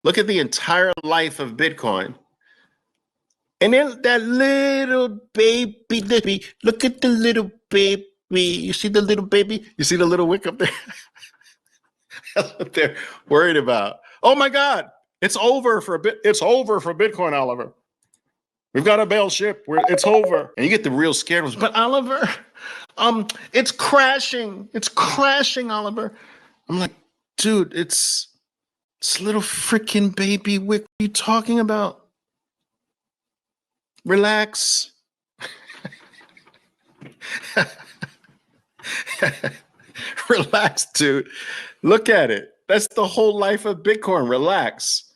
Look at the entire life of Bitcoin. And then that little baby, look at the little baby. You see the little baby? You see the little wick up there? That's what they're worried about. Oh my God, it's over for a bit. It's over for Bitcoin, Oliver. We've got a bail ship. It's over. And you get the real scared ones. But Oliver, it's crashing. It's crashing, Oliver. I'm like, dude, it's little freaking baby wick. What are you talking about? Relax. Relax, dude. Look at it. That's the whole life of Bitcoin. Relax.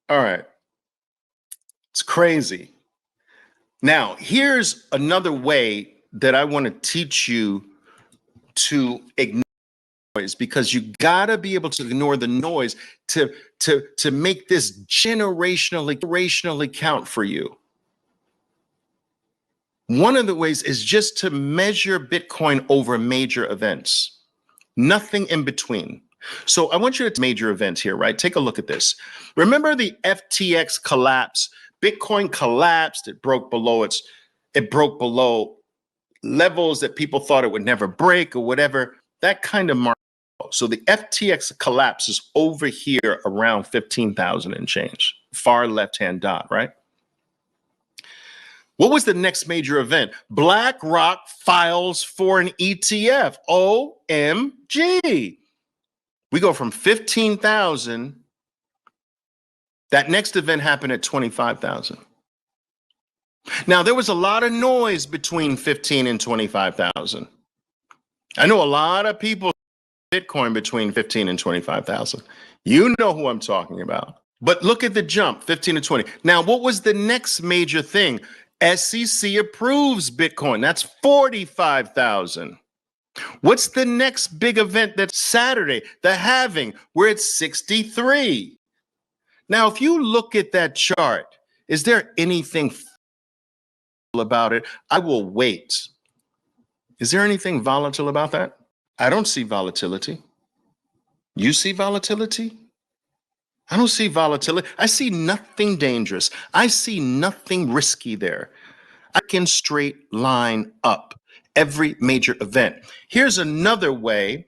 All right. It's crazy. Now, here's another way that I want to teach you to ignore noise, because you gotta be able to ignore the noise to make this generationally count for you. One of the ways is just to measure Bitcoin over major events, nothing in between. So I want you to major events here, right? Take a look at this. Remember the FTX collapse? Bitcoin collapsed. It broke below levels that people thought it would never break or whatever. That kind of market. So the FTX collapse is over here around 15,000 and change. Far left-hand dot, right? What was the next major event? BlackRock files for an ETF. OMG. We go from 15,000. That next event happened at 25,000. Now, there was a lot of noise between 15 and 25,000. I know a lot of people Bitcoin between 15 and 25,000. You know who I'm talking about. But look at the jump, 15 to 20. Now, what was the next major thing? SEC approves Bitcoin. That's 45,000. What's the next big event? That's Saturday, the halving, where it's 63. Now, if you look at that chart, is there anything about it? I will wait. Is there anything volatile about that? I don't see volatility. You see volatility? I don't see volatility. I see nothing dangerous. I see nothing risky there. I can straight line up every major event. Here's another way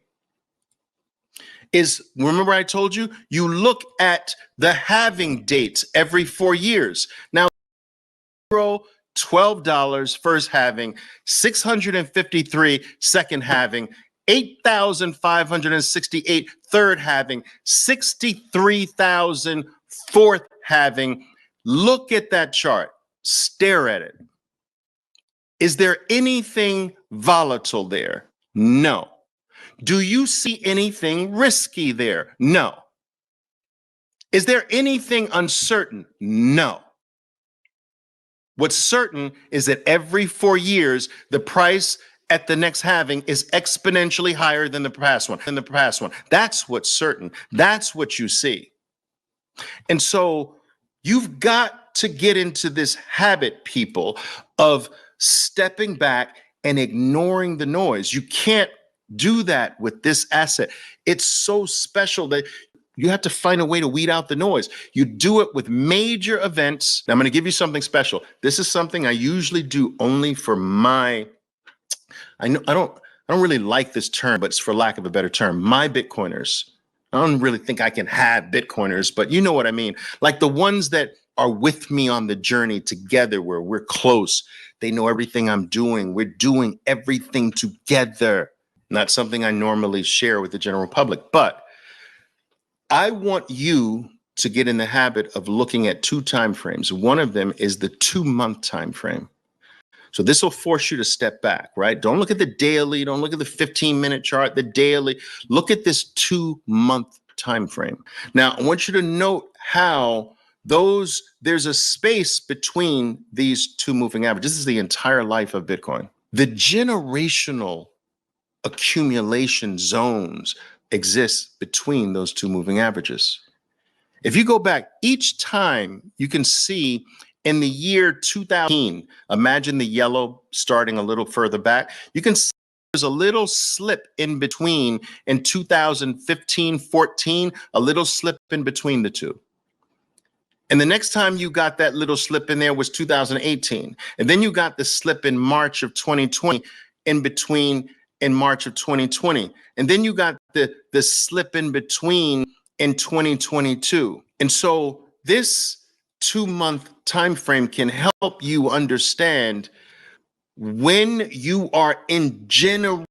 is, remember I told you, you look at the halving dates every 4 years. Now, $12 first halving, 653 second halving, 8,568 third halving, 63,000 fourth halving. Look at that chart. Stare at it. Is there anything volatile there? No. Do you see anything risky there? No. Is there anything uncertain? No. What's certain is that every 4 years, the price at the next halving is exponentially higher than the past one. That's what's certain. That's what you see. And so you've got to get into this habit, people, of stepping back and ignoring the noise. You can't do that with this asset. It's so special that you have to find a way to weed out the noise. You do it with major events. Now, I'm going to give you something special. This is something I usually do only for my, I don't really like this term, but it's for lack of a better term, my Bitcoiners. I don't really think I can have Bitcoiners, but you know what I mean. Like the ones that are with me on the journey together, where we're close. They know everything I'm doing. We're doing everything together. Not something I normally share with the general public, but I want you to get in the habit of looking at 2 time frames. One of them is the 2-month time frame. So this will force you to step back, right? Don't look at the daily. Don't look at the 15-minute chart, the daily. Look at this 2-month time frame. Now, I want you to note how there's a space between these 2 moving averages. This is the entire life of Bitcoin. The generational accumulation zones exist between those 2 moving averages. If you go back each time, you can see in the year 2000, imagine the yellow starting a little further back. You can see there's a little slip in between in 2015, 14, a little slip in between the 2. And the next time you got that little slip in there was 2018. And then you got the slip in March of 2020 in between in March of 2020. And then you got the slip in between in 2022. And so this 2-month time frame can help you understand when you are in general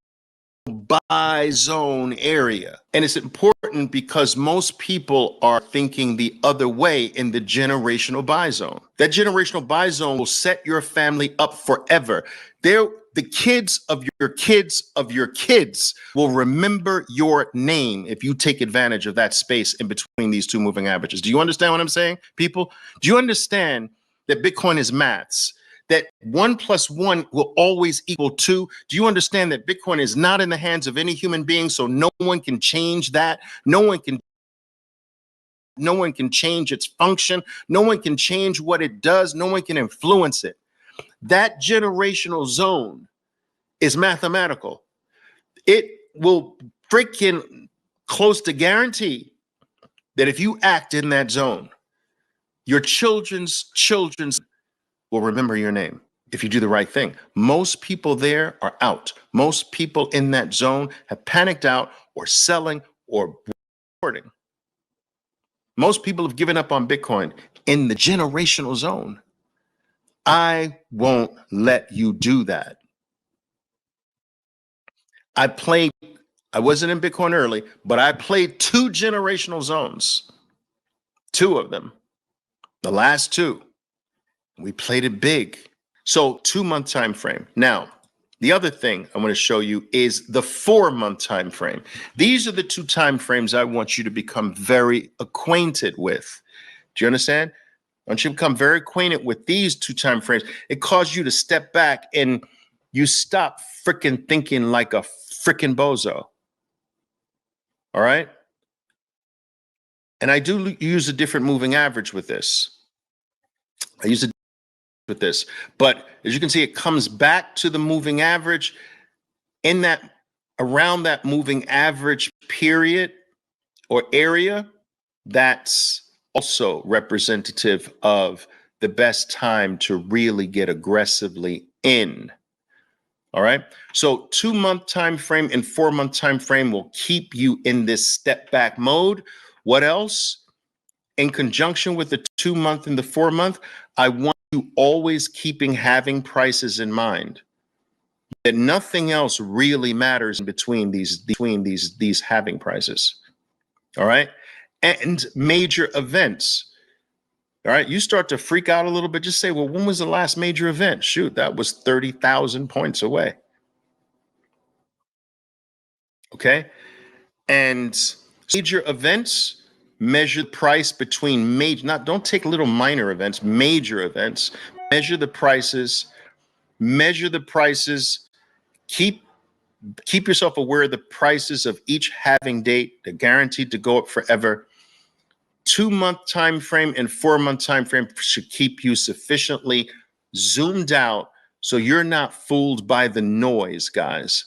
buy zone area. And it's important because most people are thinking the other way in the generational buy zone. That generational buy zone will set your family up forever. The kids of your kids of your kids will remember your name if you take advantage of that space in between these two moving averages. Do you understand what I'm saying, people? Do you understand that Bitcoin is maths? That 1 + 1 will always equal 2. Do you understand that Bitcoin is not in the hands of any human being, so no one can change that? No one can change its function. No one can change what it does. No one can influence it. That generational zone is mathematical. It will freaking close to guarantee that if you act in that zone, your children's will remember your name if you do the right thing. Most people there are out. Most people in that zone have panicked out or selling or reporting. Most people have given up on Bitcoin in the generational zone. I won't let you do that. I wasn't in Bitcoin early, but I played 2 generational zones, 2 of them, the last 2. We played it big. So 2-month time frame. Now, the other thing I want to show you is the 4-month time frame. These are the 2 time frames I want you to become very acquainted with. Do you understand? Once you become very acquainted with these 2 time frames, it causes you to step back and you stop freaking thinking like a freaking bozo. All right? And I do use a different moving average with this. But as you can see, it comes back to the moving average in that around that moving average period or area. That's also representative of the best time to really get aggressively in. All right. So 2-month time frame and 4-month time frame will keep you in this step back mode. What else? In conjunction with the 2-month and the 4-month, I want you always keeping having prices in mind. That nothing else really matters in between these having prices. All right. And major events. All right. You start to freak out a little bit. Just say, well, when was the last major event? Shoot, that was 30,000 points away. Okay. And major events measure price between don't take little minor events, major events, measure the prices, keep yourself aware of the prices of each halving date. They're guaranteed to go up forever. 2-month time frame and 4-month time frame should keep you sufficiently zoomed out so you're not fooled by the noise, guys.